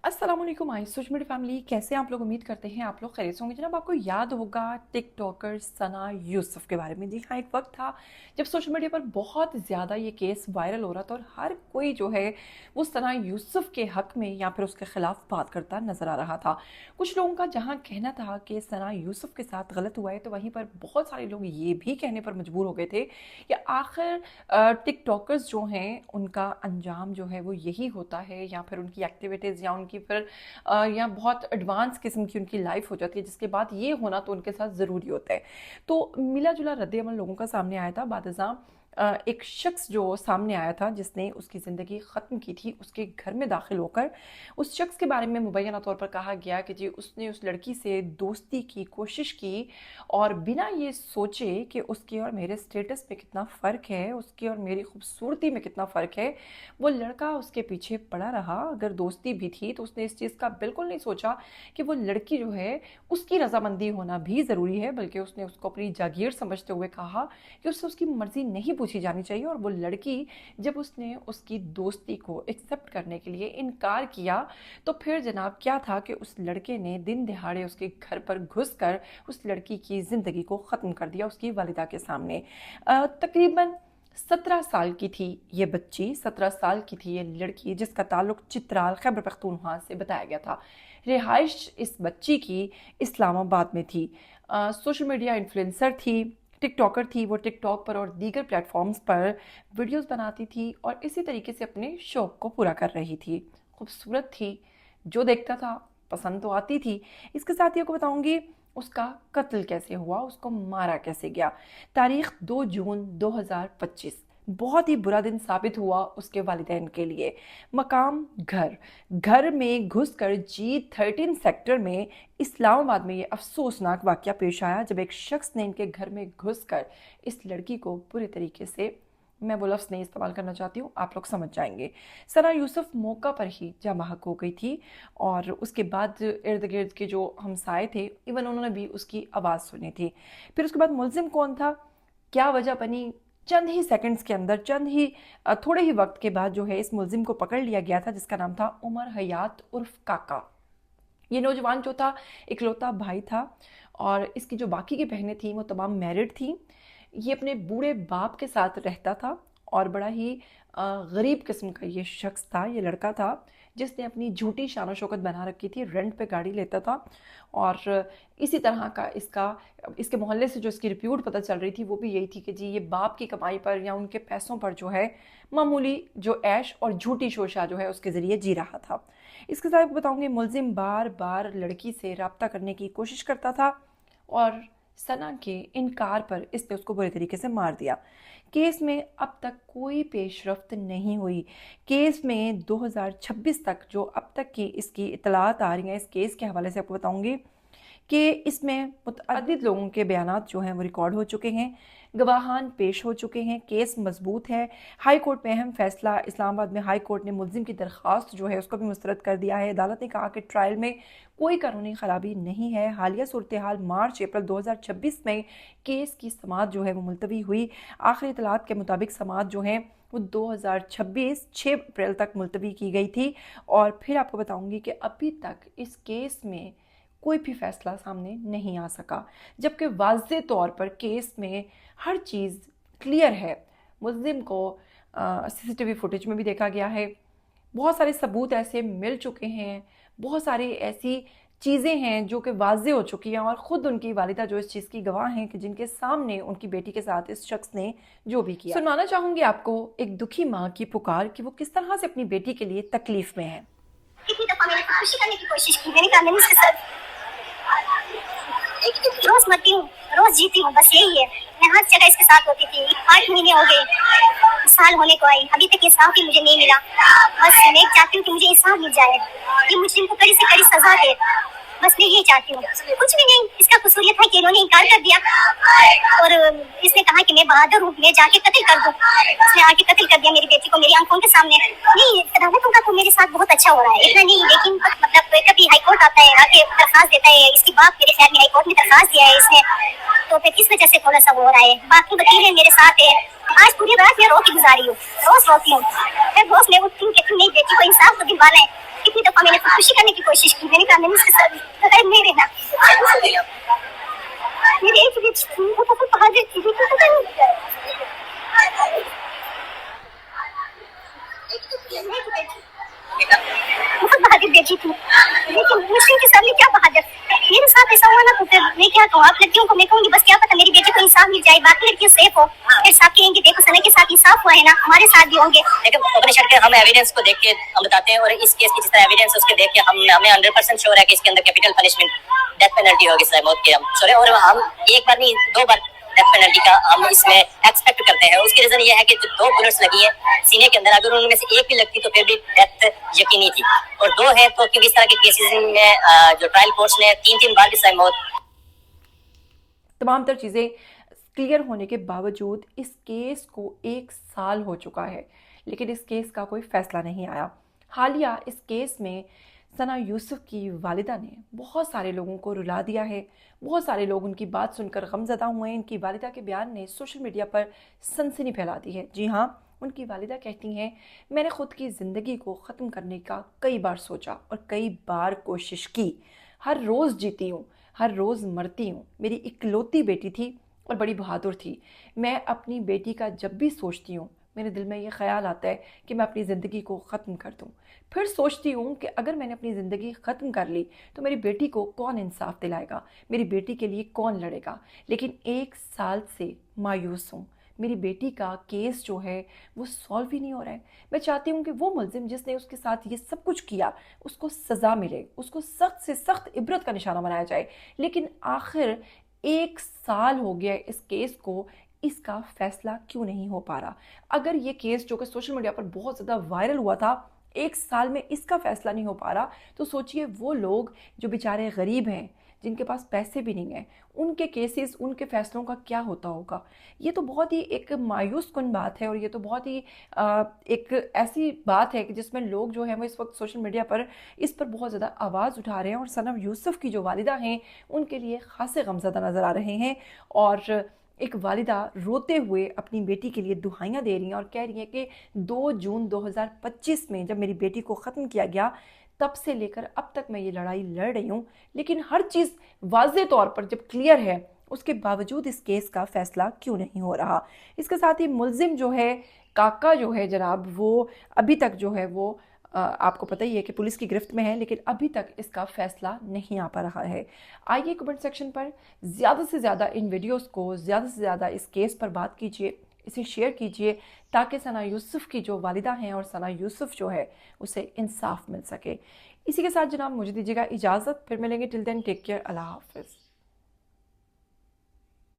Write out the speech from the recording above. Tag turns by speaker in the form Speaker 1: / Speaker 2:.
Speaker 1: अस्सलाम वालेकुम आई social media family, कैसे हैं आप लोग। उम्मीद करते हैं आप लोग खैरियत से होंगे। जनाब, आपको याद होगा टिकटॉकर सना यूसुफ के बारे में। जी हाँ, एक वक्त था जब सोशल मीडिया पर बहुत ज़्यादा ये केस वायरल हो रहा था और हर कोई जो है वो सना यूसुफ के हक़ में या फिर उसके ख़िलाफ़ बात करता नज़र आ रहा था। कुछ लोगों का जहाँ कहना था कि सना यूसुफ के साथ गलत हुआ है, तो वहीं पर बहुत सारे लोग ये भी कहने पर मजबूर हो गए थे कि आखिर टिकटॉकर्स जो हैं उनका अंजाम जो है वो यही होता है, या फिर उनकी एक्टिविटीज़ या उनकी फिर या बहुत एडवांस किस्म की उनकी लाइफ हो जाती है, जिसके बाद ये होना तो उनके साथ ज़रूरी होता है। तो मिला जुला रद्द-ए-अमल लोगों का सामने आया था। बादशाह एक शख्स जो सामने आया था जिसने उसकी ज़िंदगी ख़त्म की थी, उसके घर में दाखिल होकर उस शख्स के बारे में मुबैना तौर पर कहा गया कि जी उसने उस लड़की से दोस्ती की कोशिश की और बिना ये सोचे कि उसके और मेरे स्टेटस में कितना फ़र्क है, उसकी और मेरी खूबसूरती में कितना फ़र्क है, वो लड़का उसके पीछे पड़ा रहा। अगर दोस्ती भी थी तो उसने इस चीज़ का बिल्कुल नहीं सोचा कि वो लड़की जो है उसकी रजामंदी होना भी ज़रूरी है, बल्कि उसने उसको अपनी जागीर समझते हुए कहा कि उससे उसकी मर्ज़ी नहीं पूछी जानी चाहिए। और वो लड़की जब उसने उसकी दोस्ती को एक्सेप्ट करने के लिए इनकार किया तो फिर जनाब क्या था कि उस लड़के ने दिन दिहाड़े उसके घर पर घुसकर उस लड़की की ज़िंदगी को ख़त्म कर दिया उसकी वालिदा के सामने। तकरीबन 17 साल की थी ये बच्ची, 17 साल की थी ये लड़की, जिसका ताल्लुक चित्राल खैबर पख्तूनख्वा से बताया गया था। रिहाइश इस बच्ची की इस्लामाबाद में थी। सोशल मीडिया इन्फ्लुएंसर थी, टिकटॉकर थी। वो टिकटॉक पर और दीगर प्लेटफॉर्म्स पर वीडियोस बनाती थी और इसी तरीके से अपने शौक़ को पूरा कर रही थी। खूबसूरत थी, जो देखता था पसंद तो आती थी। इसके साथ ही आपको बताऊंगी उसका कत्ल कैसे हुआ, उसको मारा कैसे गया। तारीख 2 जून 2025, बहुत ही बुरा दिन साबित हुआ उसके वालिदैन के लिए। मकाम घर में घुसकर G13 सेक्टर में इस्लामाबाद में ये अफसोसनाक वाक़या पेश आया जब एक शख्स ने इनके घर में घुसकर इस लड़की को पूरे तरीके से, मैं वो लफ्ज़ नहीं इस्तेमाल करना चाहती हूँ, आप लोग समझ जाएंगे। सना यूसुफ मौका पर ही जाँ बहक हो गई थी और उसके बाद इर्द गिर्द के जो हमसाए थे इवन उन्होंने भी उसकी आवाज़ सुनी थी। फिर उसके बाद मुलजिम कौन था, क्या वजह बनी, चंद ही सेकंड्स के अंदर, थोड़े ही वक्त के बाद जो है इस मुलजिम को पकड़ लिया गया था, जिसका नाम था उमर हयात उर्फ काका। ये नौजवान जो था इकलौता भाई था और इसकी जो बाकी की बहनें थीं वो तमाम मैरिड थीं। ये अपने बूढ़े बाप के साथ रहता था और बड़ा ही गरीब किस्म का ये शख्स था, ये लड़का था जिसने अपनी झूठी शान शौकत बना रखी थी। रेंट पे गाड़ी लेता था और इसी तरह का इसके मोहल्ले से जो इसकी रिप्यूट पता चल रही थी वो भी यही थी कि जी ये बाप की कमाई पर या उनके पैसों पर जो है मामूली जो ऐश और झूठी शोशा जो है उसके ज़रिए जी रहा था। इसके साथ बताऊँगी मुलजिम बार बार लड़की से रब्ता करने की कोशिश करता था और सना के इनकार पर इसने उसको बुरे तरीके से मार दिया। केस में अब तक कोई पेशरफ्त नहीं हुई। केस में 2026 तक जो अब तक की इसकी इतलात आ रही हैं, इस केस के हवाले से आपको बताऊंगी कि इसमें मुतअद्दिद लोगों के बयानात जो हैं वो रिकॉर्ड हो चुके हैं, गवाहान पेश हो चुके हैं, केस मजबूत है। हाई कोर्ट में अहम फैसला, इस्लामाबाद में हाई कोर्ट ने मुलजिम की दरख्वास्त जो है उसको भी मुस्तरद कर दिया है। अदालत ने कहा कि ट्रायल में कोई कानूनी खराबी नहीं है। हालिया सूरत हाल मार्च अप्रैल 2026 में केस की समाअत जो है वो मुलतवी हुई। आखिरी इतलात के मुताबिक समाअत जो है वो 2026 6 अप्रैल तक मुलतवी की गई थी। और फिर आपको बताऊँगी कि अभी तक इस केस में कोई भी फैसला सामने नहीं आ सका, जबकि वाज़े तौर पर केस में हर चीज़ क्लियर है। मुलजिम को सीसीटीवी फुटेज में भी देखा गया है, बहुत सारे सबूत ऐसे मिल चुके हैं, बहुत सारी ऐसी चीज़ें हैं जो कि वाज़े हो चुकी हैं और ख़ुद उनकी वालिदा जो इस चीज़ की गवाह हैं कि जिनके सामने उनकी बेटी के साथ इस शख्स ने जो भी किया। सुनाना चाहूँगी आपको एक दुखी माँ की पुकार कि वो किस तरह से अपनी बेटी के लिए तकलीफ़ में है।
Speaker 2: कितनी दफा मैंने खुशी करने की कोशिश की, मैंने कहा मैंने इसके साथ रोज मरती हूँ, रोज जीती हूँ, बस यही है। मैं हर जगह इसके साथ होती थी। 8 महीने हो गए, साल होने को आई, अभी तक इंसाफ ही मुझे नहीं मिला। बस मैं चाहती हूँ कि मुझे इंसाफ मिल जाए, ये मुस्लिम को कड़ी से कड़ी सजा दे, बस मैं ये चाहती हूँ। कुछ भी नहीं, इसका कसूर ये था कि इन्होंने इनकार कर दिया और इसने कहा कि मैं बहादुर हूँ, मैं जाके कत्ल कर दूँ। इसने आके कत्ल कर दिया मेरी बेटी को मेरी आंखों के सामने। नहीं, अदालतों का तो मेरे साथ बहुत अच्छा हो रहा है, इतना नहीं, लेकिन मतलब कभी हाई कोर्ट आता है, आके दरखास्त देता है, इसकी बाप मेरे शहर में हाई कोर्ट में दरखास्त दिया है इसने, तो फिर किस वजह से थोड़ा सा वो हो रहा है। बाकी वकील मेरे साथ है, आज पूरी रात मैं रो के गुजारी हूँ, रोज रोती हूँ। मैं रोज मैं उठती हूँ, कहती हूँ मेरी बेटी को इंसाफ तो दिलवाना है। कितनी दफा मैंने खुशी करने की कोशिश की। मैंने कहा मैंने इसके साथ नहीं रहना। मेरी एक बेटी थी, वो बहुत बहादुर थी, लेकिन पता नहीं बहुत बहादुर बेटी थी, लेकिन मुस्लिम के सामने क्या बहादुर। मेरे साथ ऐसा हुआ ना, तो फिर मैं क्या कहूँ। आप लड़कियों को मैं कहूँगी बस क्या पता मेरी बेटी को इंसाफ मिल जाए, बाकी लड़कियां सेफ हो। फिर साथ कहेंगे देखो सना के साथ इंसाफ हुआ है ना, हमारे साथ भी होंगे।
Speaker 3: लेकिन उपनिषद के हम एविडेंस को देख के हम बताते हैं, और इस केस की जितना एविडेंस उसके देख के हमें 100% श्योर है कि इसके अंदर कैपिटल पनिशमेंट डेथ पेनल्टी होगी, सजा मौत की हम श्योर है। और हम एक बार नहीं 2 बार डेथ पेनल्टी का हम इसमें एक्सपेक्ट करते हैं। उसकी रीजन ये है कि जो 2 बुलेट्स लगी है सीने के अंदर, अगर उनमें से एक भी लगती तो फिर भी डेथ यकीनी थी, और 2 है तो क्योंकि इस तरह के केसेस में जो ट्रायल कोर्ट्स ने 3-3 बार की सजा मौत।
Speaker 1: तमाम तर चीज़ें क्लियर होने के बावजूद इस केस को 1 साल हो चुका है, लेकिन इस केस का कोई फैसला नहीं आया। हालिया इस केस में सना यूसुफ की वालिदा ने बहुत सारे लोगों को रुला दिया है। बहुत सारे लोग उनकी बात सुनकर गमज़दा हुए हैं। इनकी वालिदा के बयान ने सोशल मीडिया पर सनसनी फैला दी है। जी हाँ, उनकी वालिदा कहती हैं, मैंने ख़ुद की ज़िंदगी को ख़त्म करने का कई बार सोचा और कई बार कोशिश की। हर रोज़ जीती हूँ, हर रोज़ मरती हूँ। मेरी इकलौती बेटी थी और बड़ी बहादुर थी। मैं अपनी बेटी का जब भी सोचती हूँ मेरे दिल में ये ख्याल आता है कि मैं अपनी ज़िंदगी को ख़त्म कर दूँ। फिर सोचती हूँ कि अगर मैंने अपनी ज़िंदगी ख़त्म कर ली तो मेरी बेटी को कौन इंसाफ दिलाएगा, मेरी बेटी के लिए कौन लड़ेगा। लेकिन 1 साल से मायूस हूँ। मेरी बेटी का केस जो है वो सॉल्व ही नहीं हो रहा है। मैं चाहती हूँ कि वो मुलजिम जिसने उसके साथ ये सब कुछ किया उसको सज़ा मिले, उसको सख्त से सख्त इबरत का निशाना बनाया जाए। लेकिन आखिर 1 साल हो गया इस केस को, इसका फैसला क्यों नहीं हो पा रहा। अगर ये केस जो कि सोशल मीडिया पर बहुत ज़्यादा वायरल हुआ था, 1 साल में इसका फैसला नहीं हो पा रहा, तो सोचिए वो लोग जो बेचारे गरीब हैं, जिनके पास पैसे भी नहीं हैं, उनके केसेस, उनके फैसलों का क्या होता होगा। ये तो बहुत ही एक मायूस कुन बात है, और ये तो बहुत ही एक ऐसी बात है कि जिसमें लोग जो हैं वो इस वक्त सोशल मीडिया पर इस पर बहुत ज़्यादा आवाज़ उठा रहे हैं। और सना यूसुफ की जो वालिदा हैं उनके लिए खासे गमज़दा नज़र आ रहे हैं, और एक वालिदा रोते हुए अपनी बेटी के लिए दुहाइयाँ दे रही हैं और कह रही हैं कि 2 जून 2025 में जब मेरी बेटी को ख़त्म किया गया तब से लेकर अब तक मैं ये लड़ाई लड़ रही हूँ, लेकिन हर चीज़ वाज़े तौर पर जब क्लियर है उसके बावजूद इस केस का फ़ैसला क्यों नहीं हो रहा। इसके साथ ही मुलजिम जो है, काका जो है जनाब, वो अभी तक जो है वो आपको पता ही है कि पुलिस की गिरफ्त में है, लेकिन अभी तक इसका फैसला नहीं आ पा रहा है। आइए कमेंट सेक्शन पर ज़्यादा से ज़्यादा इन वीडियोस को, ज़्यादा से ज़्यादा इस केस पर बात कीजिए, इसे शेयर कीजिए, ताकि सना यूसुफ की जो वालिदा हैं और सना यूसुफ जो है उसे इंसाफ मिल सके। इसी के साथ जनाब मुझे दीजिएगा इजाज़त, फिर मिलेंगे। टिल देन टेक केयर, अल्लाह हाफ़िज़।